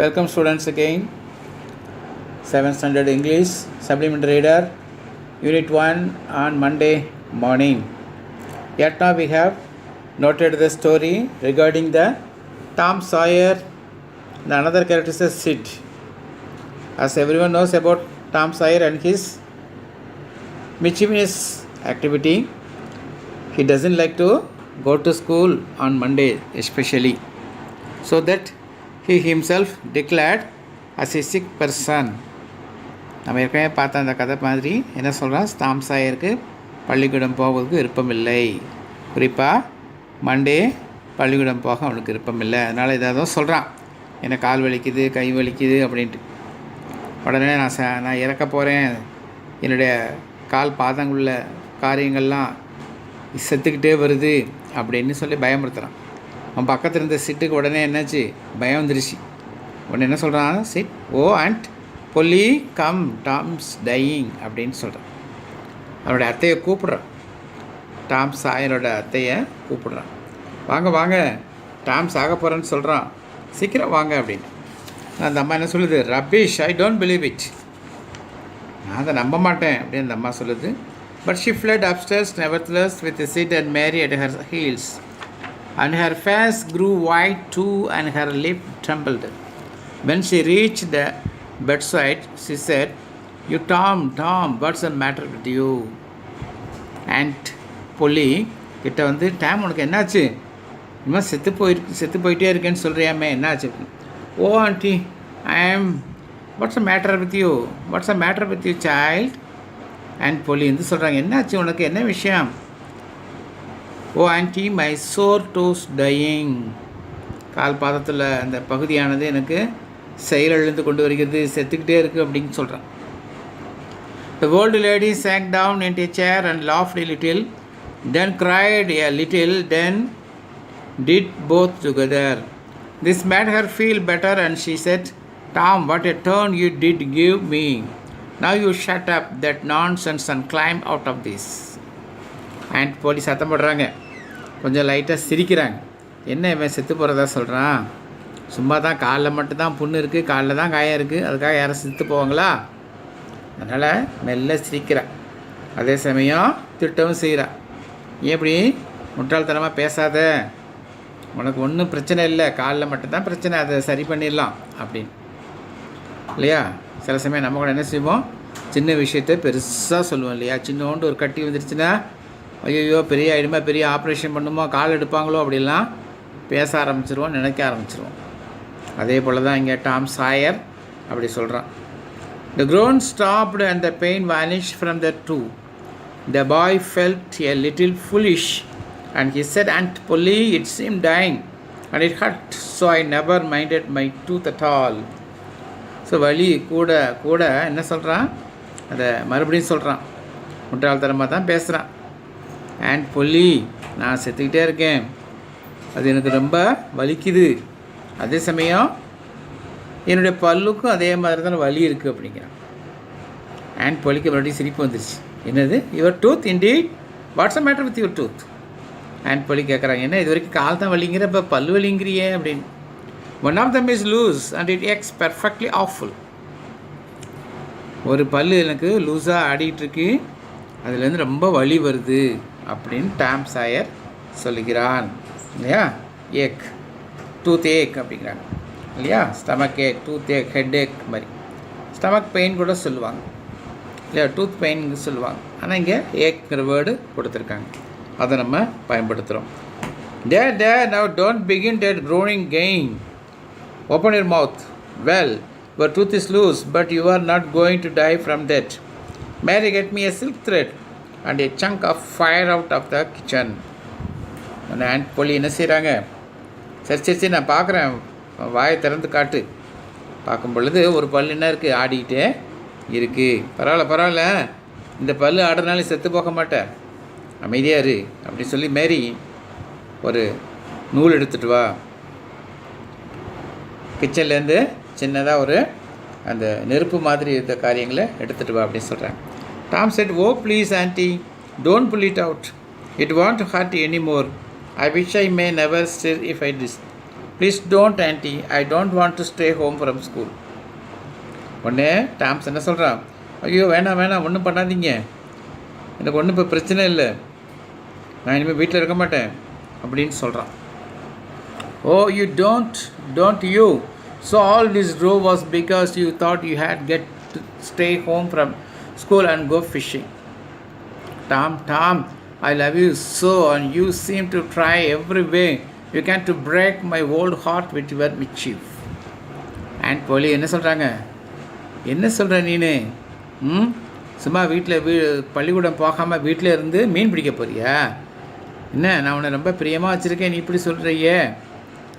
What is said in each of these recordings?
Welcome students again. 7th standard English supplementary reader unit 1 on Monday morning. Yet now we have noted the story regarding the Tom Sawyer. The another character is Sid. As everyone knows about Tom Sawyer and his mischievous activity, he doesn't like to go to school on Monday especially, so that he himself declared as a sick person. நம்ம ஏற்கனவே பார்த்த அந்த கதை மாதிரி என்ன சொல்கிறான், Tom சாயருக்கு பள்ளிக்கூடம் போவதற்கு விருப்பமில்லை. குறிப்பாக மண்டே பள்ளிக்கூடம் போக அவனுக்கு விருப்பமில்லை. அதனால் ஏதாவது சொல்கிறான், எனக்கு கால் வலிக்குது, கை வலிக்குது அப்படின்ட்டு. உடனே நான் இறக்க போகிறேன், என்னுடைய கால் பாதங்குள்ள காரியங்கள்லாம் செத்துக்கிட்டே வருது அப்படின்னு சொல்லி பயமுறுத்துகிறான். அவன் பக்கத்தில் இருந்த சிட்டுக்கு உடனே என்னாச்சு, பயம் வந்துருச்சு. உடனே என்ன சொல்கிறான், Sid oh aunt Polly come Tom's dying அப்படின்னு சொல்கிறான். அவனோட அத்தையை கூப்பிட்றான், டாம் சாயரோட அத்தையை கூப்பிட்றான். வாங்க வாங்க, டாம் சாக போகிறேன்னு சொல்கிறான், சீக்கிரம் வாங்க அப்படின்னு. அந்த அம்மா என்ன சொல்லுது, rubbish, I don't believe it, நான் அதை நம்ப மாட்டேன் அப்படின்னு அந்த அம்மா சொல்லுது. But she fled upstairs nevertheless with Sid and Mary at her heels. And her face grew white too and her lip trembled. When she reached the bedside, she said, "You Tom, what's the matter with you?" And Polly கிட்ட வந்து, Tom உனக்கு என்னாச்சு, இனிமேல் செத்து போயிட்டே இருக்கேன்னு சொல்கிறியாமே, என்னாச்சு? ஓ aunty, what's the matter with you child? And Polly வந்து சொல்கிறாங்க, என்னாச்சு உனக்கு, என்ன விஷயம்? Oh auntie, my sore toe's dying, கால் பாதத்தில் அந்த பகுதியானது எனக்கு செயலிழந்து கொண்டு வருகிறது, செத்துக்கிட்டே இருக்குது அப்படின்னு சொல்கிறான். The old lady sank down into a chair and laughed a little, then cried a little, then did both together. This made her feel better and she said, Tom, what a turn you did give me. Now you shut up that nonsense and climb out of this. And police சத்தம் போடுறாங்க, கொஞ்சம் லைட்டாக சிரிக்கிறாங்க. என்ன இவன் செத்து போகிறதா சொல்கிறான், சும்மா தான் காலில் மட்டும்தான் புண்ணு இருக்குது, காலில் தான் காயம் இருக்குது, அதுக்காக யாரும் செத்து போவாங்களா? அதனால் மெல்ல சிரிக்கிறான். அதே சமயம் திட்டவும் செய்கிறான். ஏன் இப்படி முட்டாள்தனமாக பேசாத, உனக்கு ஒன்றும் பிரச்சனை இல்லை, காலில் மட்டும்தான் பிரச்சனை, அதை சரி பண்ணிடலாம் அப்படின்னு. இல்லையா? சில சமயம் நம்ம கூட என்ன செய்வோம், சின்ன விஷயத்தை பெருசாக சொல்லுவோம் இல்லையா? சின்னோண்டு ஒரு கட்டி வந்துருச்சுன்னா, ஐயோ பெரிய ஆகிடுமா, பெரிய ஆப்ரேஷன் பண்ணுமோ, கால் எடுப்பாங்களோ அப்படிலாம் பேச ஆரம்பிச்சிருவோம், நினைக்க ஆரம்பிச்சிருவோம். அதே போல் தான் இங்கே டாம் சாயர் அப்படி சொல்கிறான். The groan stopped and the pain vanished from the two. The boy felt a little foolish and he said, Aunt Polly, it seemed dying and it hurt, so I never minded my tooth at all. So வலி கூட என்ன சொல்கிறான், அதை மறுபடியும் சொல்கிறான், முட்டாள்தனமாக தான் பேசுகிறான். அண்ட் பொல்லி, நான் செத்துக்கிட்டே இருக்கேன், அது எனக்கு ரொம்ப வலிக்குது, அதே சமயம் என்னுடைய பல்லுக்கும் அதே மாதிரி தான் வலி இருக்குது அப்படிங்கிறான். அண்ட் பொல்லிக்கு மறுபடியும் சிரிப்பு வந்துருச்சு. என்னது, your tooth indeed, what's the matter with your tooth? Aunt Polly கேட்குறாங்க, என்ன இது வரைக்கும் கால் தான் வலிங்கிற, இப்போ பல்லு வலிங்கிறியே அப்படின்னு. One of them is loose and it aches perfectly awful. ஒரு பல்லு எனக்கு லூஸாக ஆடிட்டுருக்கு, அதுலேருந்து ரொம்ப வலி வருது அப்படின்னு டாம் சாயர் சொல்லுகிறான். இல்லையா? ஏக், டூத் ஏக் அப்படிங்கிறாங்க இல்லையா? ஸ்டமக் ஏக், டூத் ஏக், ஹெட் ஏக் மாதிரி. ஸ்டமக் பெயின் கூட சொல்லுவாங்க இல்லையா? டூத் பெயின் சொல்லுவாங்க. ஆனால் இங்கே ஏக்ங்கிற வேர்டு கொடுத்துருக்காங்க, அதை நம்ம பயன்படுத்துகிறோம். There, now don't begin that groaning again. Open your mouth. Well, your tooth is loose, but you are not going to die from that. Mary, get me a silk thread and a chunk of fire out of the kitchen. And Aunt Polly என்ன செய்கிறாங்க, சரி நான் பார்க்குறேன், வாயை திறந்து காட்டு. பார்க்கும் பொழுது ஒரு பல் என்ன இருக்குது, ஆடிக்கிட்டே இருக்குது. பரவாயில்ல, இந்த பல் ஆடுறதுனால செத்து போக மாட்டேன், அமைதியாக இரு அப்படின்னு சொல்லி மேரி ஒரு நூல் எடுத்துகிட்டு வா, கிச்சன்லேருந்து சின்னதாக ஒரு அந்த நெருப்பு மாதிரி இருந்த காரியங்களை எடுத்துகிட்டு வா அப்படின்னு சொல்கிறாங்க. Tom said, oh please auntie, don't pull it out, it want to hurt any more, I wish I may never stir if I Please don't, auntie. I don't want to stay home from school. உடனே Tom's என்ன சொல்கிறான், ஐயோ வேணாம் வேணாம், ஒன்றும் பண்ணாதீங்க, எனக்கு ஒன்றும் இப்போ பிரச்சனை இல்லை, நான் இனிமேல் வீட்டில் இருக்க மாட்டேன் அப்படின்னு சொல்கிறான். Oh you don't you. So all this trouble was because you thought you had get to stay home from school and go fishing. Tom, I love you so and you seem to try every way you can to break my old heart with your mischief. And Polly என்ன சொல்கிறாங்க, என்ன சொல்கிற நீனு, சும்மா வீட்டில் பள்ளிக்கூடம் போகாமல் வீட்டில் இருந்து மீன் பிடிக்க போறியா என்ன? நான் உன்னை ரொம்ப பிரியமாக வச்சுருக்கேன், நீ இப்படி சொல்கிறையே,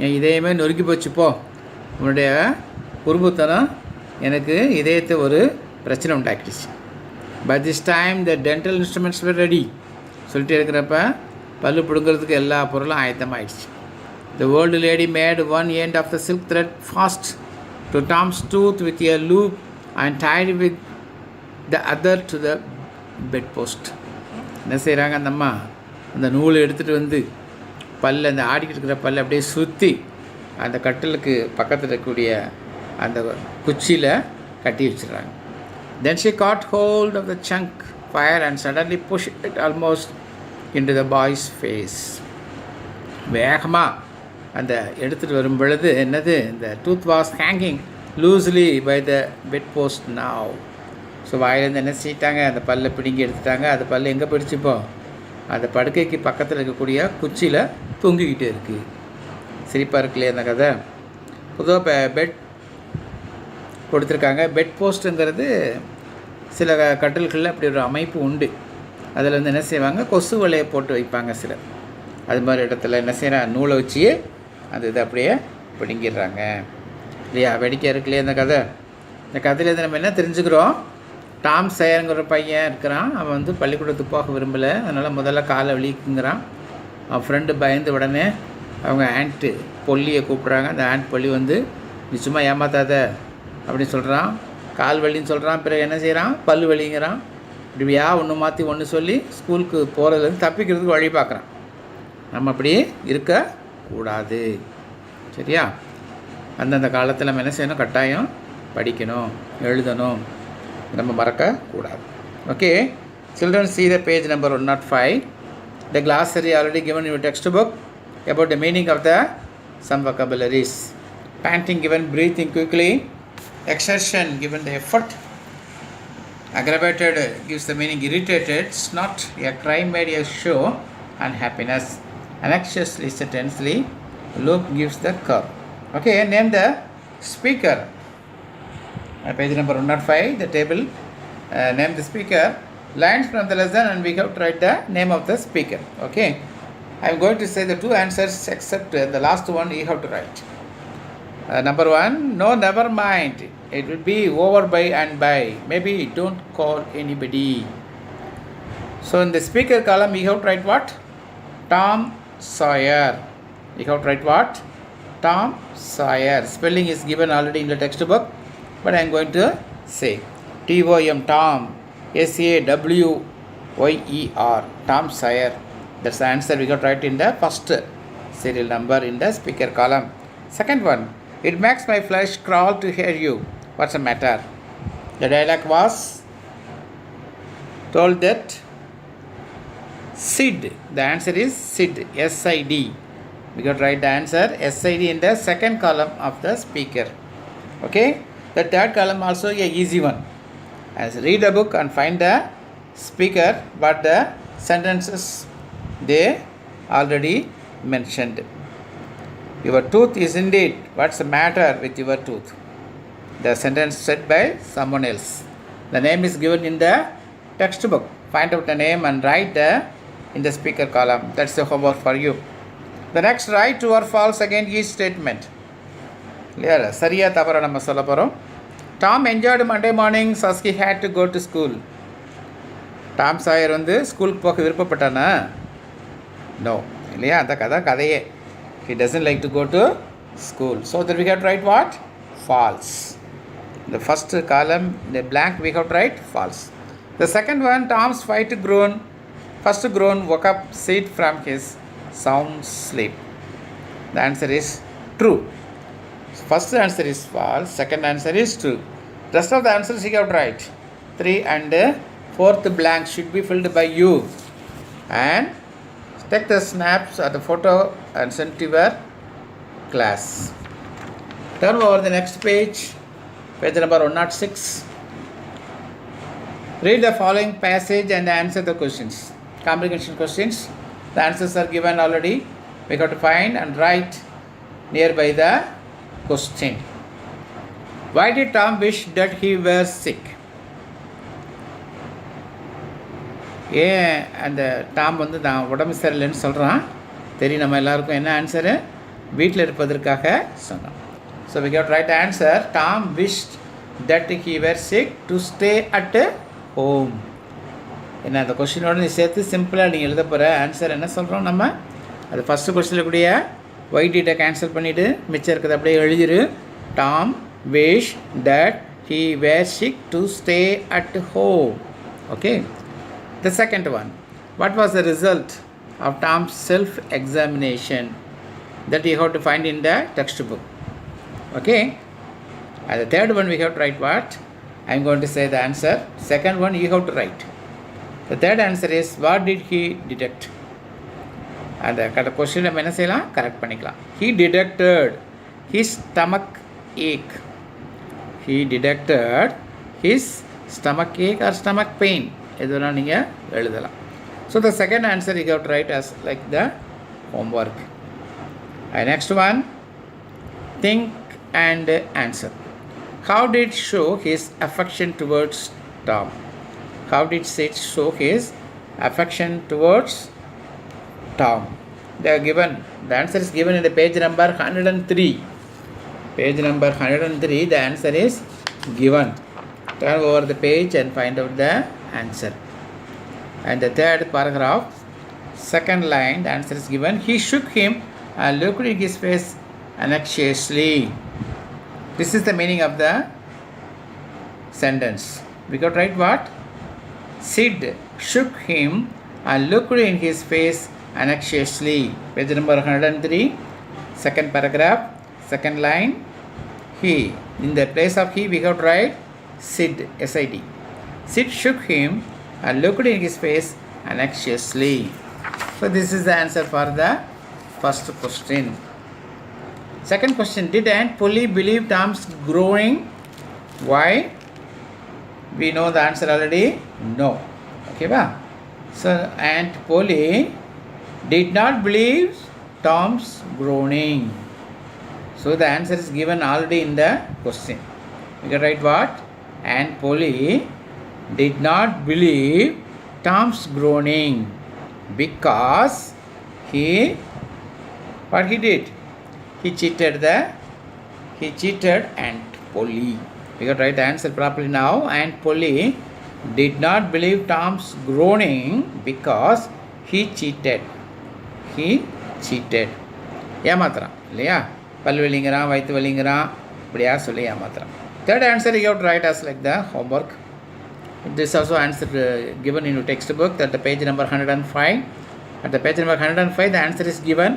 என் இதயமே நொறுக்கி போச்சுப்போ, உன்னுடைய குறும்புத்தனம் எனக்கு இதயத்தை ஒரு பிரச்சனை உண்டாக்கிடுச்சு. But this time the dental instruments were ready. சொல்லிட்டு இருக்கிறப்ப பல்லு பிடுங்கிறதுக்கு எல்லா பொருளும் ஆயத்தமாகிடுச்சு. The old lady made one end of the silk thread fast to Tom's tooth with a loop and tied the other to the bed bed போஸ்ட். என்ன செய்கிறாங்க அந்த அம்மா, அந்த நூலை எடுத்துகிட்டு வந்து பல்ல, அந்த ஆடிக்கிட்டு இருக்கிற பல்ல அப்படியே சுற்றி அந்த கட்டிலுக்கு பக்கத்தில் இருக்கக்கூடிய அந்த குச்சியில் கட்டி வச்சிடுறாங்க. Then she caught hold of the chunk fire and suddenly pushed it almost into the boy's face. வேகமாக அந்த எடுத்துகிட்டு வரும் பொழுது என்னது, இந்த tooth was hanging loosely by the bed post now. So வாயிலேருந்து என்ன செய்யிட்டாங்க, அந்த பல்லை பிடுங்கி எடுத்துட்டாங்க. அந்த பல்லு எங்கே பிடிச்சிப்போ, அந்த படுக்கைக்கு பக்கத்தில் இருக்கக்கூடிய குச்சியில் தொங்கிக்கிட்டே இருக்குது. சிரிப்பாக இருக்குல்லையே அந்த கதை. பொதுவாக பெட் கொடுத்துருக்காங்க. பெட் போஸ்ட்டுங்கிறது சில கட்டில்களில் அப்படி ஒரு அமைப்பு உண்டு. அதில் வந்து என்ன செய்வாங்க, கொசு வலையை போட்டு வைப்பாங்க சிலர். அது மாதிரி இடத்துல என்ன செய்கிறாங்க, நூலை வச்சு அந்த இதை அப்படியே பிடுங்கிடுறாங்க இல்லையா. வெடிக்க இருக்குல்லையே அந்த கதை. இந்த கதையிலேருந்து நம்ம என்ன தெரிஞ்சுக்கிறோம், டாம் சயருங்கிற பையன் இருக்கிறான். அவன் வந்து பள்ளிக்கூடத்துக்கு போக விரும்பலை, அதனால் முதல்ல காலை வலிக்குங்கிறான். அவன் ஃப்ரெண்டு பயந்து உடனே அவங்க ஆண்ட்டு பொல்லியை கூப்பிட்றாங்க. அந்த ஆண்ட் பொல்லி வந்து நிச்சயமாக ஏமாத்தாத அப்படின்னு சொல்கிறான். கால் வலின்னு சொல்கிறான். பிறகு என்ன செய்கிறான், பல்லு வலிங்கிறான். இப்படியா ஒன்று மாற்றி ஒன்று சொல்லி ஸ்கூலுக்கு போகிறதுலேருந்து தப்பிக்கிறதுக்கு வழி பார்க்குறான். நம்ம அப்படி இருக்கக்கூடாது, சரியா? அந்தந்த காலத்தில் நம்ம என்ன செய்யணும், கட்டாயம் படிக்கணும், எழுதணும், நம்ம மறக்கக்கூடாது. Okay, children see the page number 105. The glossary already given in your textbook about the meaning of the some vocabularies. Panting given breathing quickly, exertion given the effort, aggravated gives the meaning irritated, snot a cry made a show unhappiness, anxiously tensely, loop gives the curve. Okay, name the speaker. Page number 105, the table, name the speaker, lines from the lesson, and we have to write the name of the speaker. Okay, I am going to say the two answers except the last one you have to write. Number one, no, never mind, it will be over by and by, maybe don't call anybody. So in the speaker column you have to write what? Tom Sawyer. You have to write what? Tom Sawyer. Spelling is given already in the textbook, but I am going to say T-O-M, Tom, S-A-W-Y-E-R, Tom Sawyer. That's the answer we got to write in the first serial number in the speaker column. Second one, it makes my flesh crawl to hear you. What's the matter? The dialogue was told that Sid. The answer is Sid, S-I-D. We got to write the answer S-I-D in the second column of the speaker. Okay, the third column also a easy one. As read a book and find the speaker, but the sentences they already mentioned. Your tooth is indeed. What's the matter with your tooth? The sentence said by someone else. The name is given in the textbook. Find out the name and write in the speaker column. That's the homework for you. The next, write true or false again each statement. Clear? சரியா தவறா நம்ம சொல்ல போகிறோம். Tom enjoyed Monday mornings as he had to go to school. Tom சாயர் வந்து ஸ்கூலுக்கு போக விருப்பப்பட்டானா? No, இல்லையா? அந்த கதையே. He doesn't like to go to school. So that we have to write what? False. The first column, the blank, we have to write false. The second one, Tom's first groan woke up Sid from his sound sleep. The answer is true. First answer is false, second answer is true. Rest of the answers you have to write. 3 and fourth blank should be filled by you. And take the snaps or the photo and send to your class. Turn over the next page, page number 106. Read the following passage and answer the questions. Comprehension questions. The answers are given already. We have to find and write nearby the question. Why did Tom wish that he were sick? ஏன் அந்த Tom வந்து நான் உடம்பு சரியில்லைன்னு சொல்கிறான். தெரியும் நம்ம எல்லாருக்கும் என்ன ஆன்சரு, வீட்டில் இருப்பதற்காக சொன்னான். So we got right answer. Tom wished that he were sick to stay at home. என்ன அந்த கொஸ்டினோட நீ சேர்த்து சிம்பிளாக நீங்கள் எழுத போகிற ஆன்சர் என்ன சொல்கிறோம் நம்ம, அது ஃபஸ்ட்டு கொஸ்டினில் கூடிய ஒய்டிட்டை கேன்சல் பண்ணிவிட்டு மிச்சம் இருக்கிறது அப்படியே எழுதிரு. Tom wish that he were sick to stay at home. Okay. The second one, what was the result of Tom's self-examination? That you have to find in the textbook. Okay. And the third one we have to write what? I am going to say the answer. Second one you have to write. The third answer is what did he detect? And the question நம்ம என்ன செய்யலாம், correct பண்ணிக்கலாம். He detected his stomach ache. He detected his stomach ache or stomach pain. எதுனா நீங்கள் எழுதலாம். So the second answer you have to write as like the homework. And next one, think and answer. How did show his affection towards Tom? How did Sid show his affection towards Tom? They are given. The answer is given in the page number 103. Page number 103. The answer is given. Turn over the page and find out the answer. And the third paragraph, second line, the answer is given. He shook him and looked in his face anxiously. This is the meaning of the sentence. We got right what? Sid shook him and looked in his face anxiously. Page number 103, second paragraph, second line. He, in the place of he we have to write Sid, S-I-D. Sid shook him and looked in his face anxiously. So this is the answer for the first question. Second question, did Aunt Polly believe Tom's groaning? Why? We know the answer already. No. Okay, ba? So Aunt Polly did not believe Tom's groaning. So the answer is given already in the question. You can write what? Aunt Polly did not believe Tom's groaning because what he did? He cheated Aunt Polly. We got right answer properly now. Aunt Polly did not believe Tom's groaning because he cheated. ஏமாத்துறான் இல்லையா, பல் வெளிங்கிறான், வயிற்று வெளிங்கிறான், இப்படியா சொல்லி ஏமாத்துறான். Third answer you have to write as like the homework. This also answer given in your textbook at the page number 105. At the page number 105 the answer is given.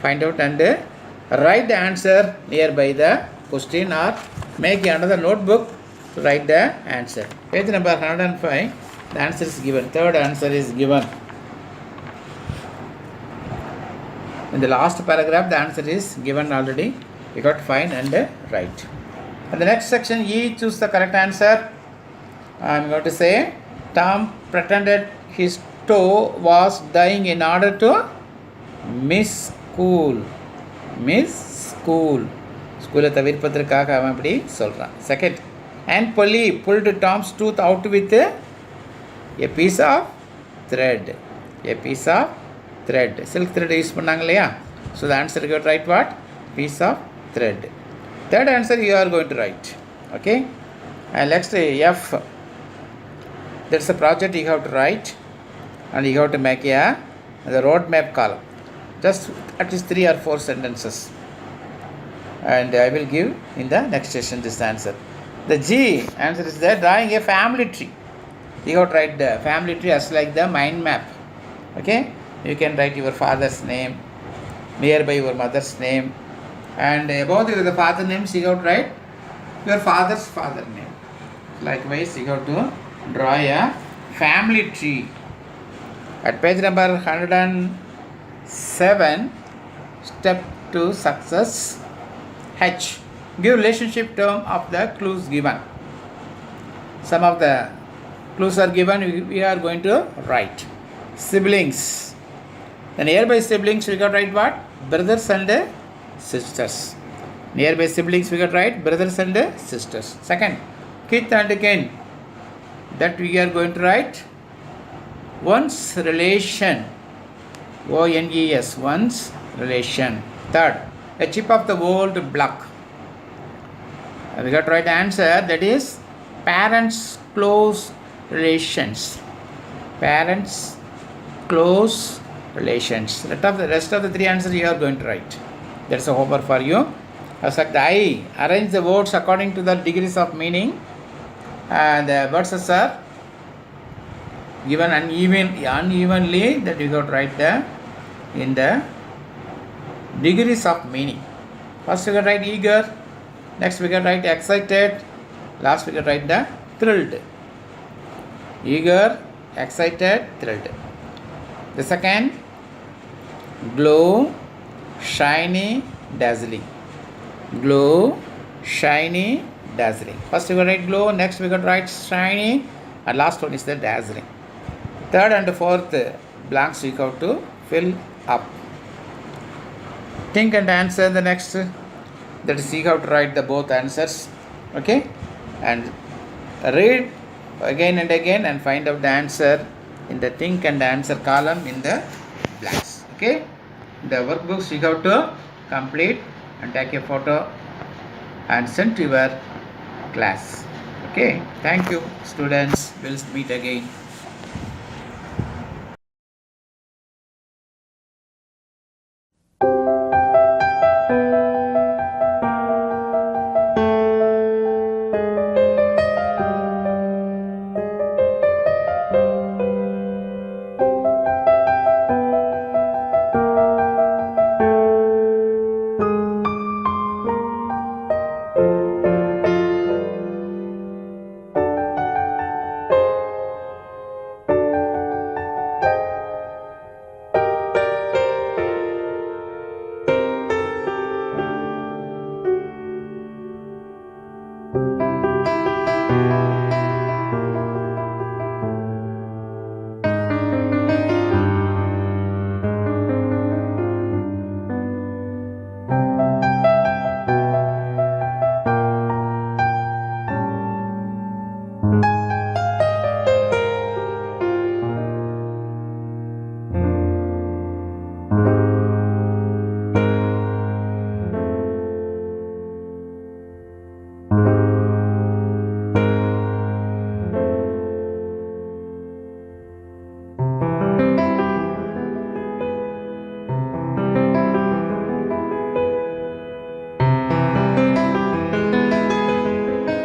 Find out and write the answer nearby the question or make another notebook to write the answer. Page number 105 the answer is given. Third answer is given. In the last paragraph the answer is given already. You got to find and write. And the next section, E, choose the correct answer. I am going to say Tom pretended his toe was dying in order to miss school. ஸ்கூலை தவிர்ப்பதற்காக அவன் அப்படி சொல்கிறான். Second, Aunt Polly pulled Tom's tooth out with a piece of thread. Silk thread use பண்ணாங்க இல்லையா. So the answer you got right what? Piece of thread. Third answer you are going to write. Okay. And next F. That's a project you have to write and you have to make the road map column. Just at least 3 or 4 sentences. And I will give in the next session this answer. The G answer is there, drawing a family tree. You have to write the family tree as like the mind map. Okay. You can write your father's name, nearby your mother's name, And above the father name, you have to write your father's father name. Likewise, you have to draw a family tree. At page number 107, step to success H. Give relationship term of the clues given. Some of the clues are given, we are going to write. Siblings. The nearby siblings, we got write what? Brothers and sisters. Nearby siblings, we got write brothers and sisters. Second, kith and kin. That we are going to write one's relation. ONES, one's relation. Third, a chip of the old block. We got to write the answer, that is parents' close relations. Parents' close relations. The rest of the three answers you are going to write. That's a homework for you. As like the I, arrange the words according to the degrees of meaning. The words are given unevenly, that you got to write in the degrees of meaning. First we got to write eager. Next we got to write excited. Last we got to write the thrilled. Eager, excited, thrilled. The second, glow, shiny, dazzling. Glow, shiny, dazzling. First we got to write glow, next we got to write shiny, and last one is the dazzling. Third and fourth blanks we have to fill up. Think and answer the next. That is, you have to write the both answers. Okay, and read again and again and find out the answer in the think and answer column in the blanks. Okay, the workbooks you have to complete and take a photo and send to your class. Okay, thank you students, we'll meet again.